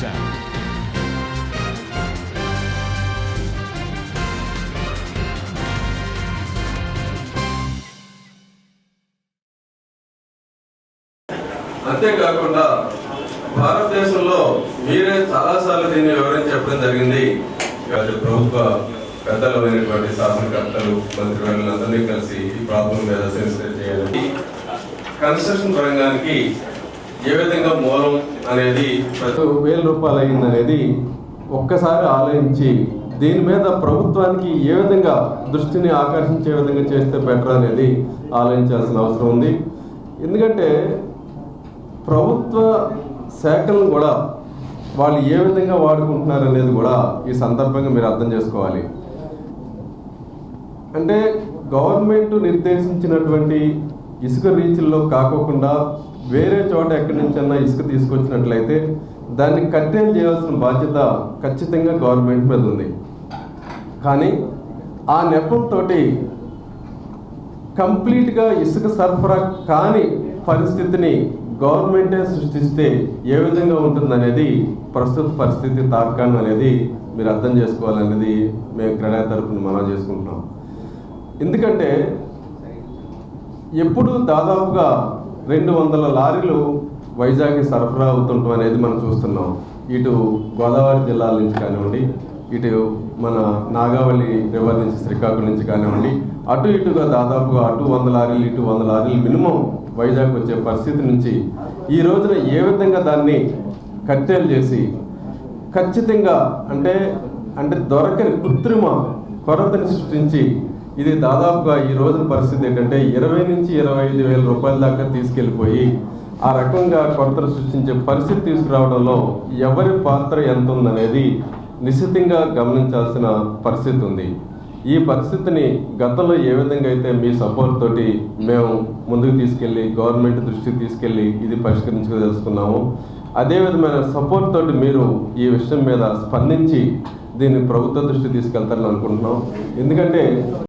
sound. అంతేకాకుండా భారతదేశంలో మీరే చాలాసార్లు దీన్ని వివరించి చెప్పడం జరిగింది. ప్రభుత్వ పెద్దలమైనటువంటి శాసనకర్తలు, మంత్రివర్యులందరినీ కలిసి ఈ ప్రాబ్లం మీద సెన్సిటైజ్ చేయాలి. కన్స్ట్రక్షన్ రంగానికి ఏ విధంగా మూలం అనేది 10,000 రూపాయలు అయిందనేది ఒక్కసారి ఆలోచించి దీని మీద ప్రభుత్వానికి ఏ విధంగా దృష్టిని ఆకర్షించే విధంగా చేస్తే బెటర్ అనేది ఆలోచించాల్సిన అవసరం ఉంది. ఎందుకంటే ప్రభుత్వ శాఖలను కూడా వాళ్ళు ఏ విధంగా వాడుకుంటున్నారు అనేది కూడా ఈ సందర్భంగా మీరు అర్థం చేసుకోవాలి. అంటే గవర్నమెంట్ నిర్దేశించినటువంటి ఇసుక రీచ్ల్లో కాకోకుండా వేరే చోట ఎక్కడి నుంచన్నా ఇసుక తీసుకొచ్చినట్లయితే దాన్ని కట్టేలు చేయాల్సిన బాధ్యత ఖచ్చితంగా గవర్నమెంట్ మీద ఉంది. కానీ ఆ నెపంతో కంప్లీట్గా ఇసుక సరఫరా కాని పరిస్థితిని గవర్నమెంటే సృష్టిస్తే ఏ విధంగా ఉంటుందనేది ప్రస్తుత పరిస్థితి తార్కాణం అనేది మీరు అర్థం చేసుకోవాలనేది మేము క్రీడా తరపున మనం చేసుకుంటున్నాం. ఎందుకంటే ఎప్పుడు దాదాపుగా 200 లారీలు వైజాగ్కి సరఫరా అవుతుంటాం అనేది మనం చూస్తున్నాం. ఇటు గోదావరి జిల్లాల నుంచి కానివ్వండి, ఇటు మన నాగావళి రివర్ నుంచి శ్రీకాకుళం నుంచి కానివ్వండి, అటు ఇటుగా దాదాపుగా అటు 100 లారీలు ఇటు 100 లారీలు మినిమం వైజాగ్ వచ్చే పరిస్థితి నుంచి ఈ రోజున ఏ విధంగా దాన్ని కట్టేలు చేసి ఖచ్చితంగా అంటే దొరకని కృత్రిమ కొరతని సృష్టించి ఇది దాదాపుగా ఈ రోజున పరిస్థితి ఏంటంటే 20 నుంచి 25,000 రూపాయల దాకా తీసుకెళ్ళిపోయి ఆ రకంగా కొరతను సృష్టించే పరిస్థితి తీసుకురావడంలో ఎవరి పాత్ర ఎంత ఉందనేది నిశ్చితంగా గమనించాల్సిన పరిస్థితి ఉంది. ఈ పరిస్థితిని గతంలో ఏ విధంగా అయితే మీ సపోర్ట్ తోటి మేము ముందుకు తీసుకెళ్ళి గవర్నమెంట్ దృష్టికి తీసుకెళ్ళి ఇది పరిష్కరించుకోదలుచుకున్నాము, అదే విధమైన సపోర్ట్ తోటి మీరు ఈ విషయం మీద స్పందించి దీన్ని ప్రభుత్వ దృష్టికి తీసుకెళ్తారని అనుకుంటున్నాం. ఎందుకంటే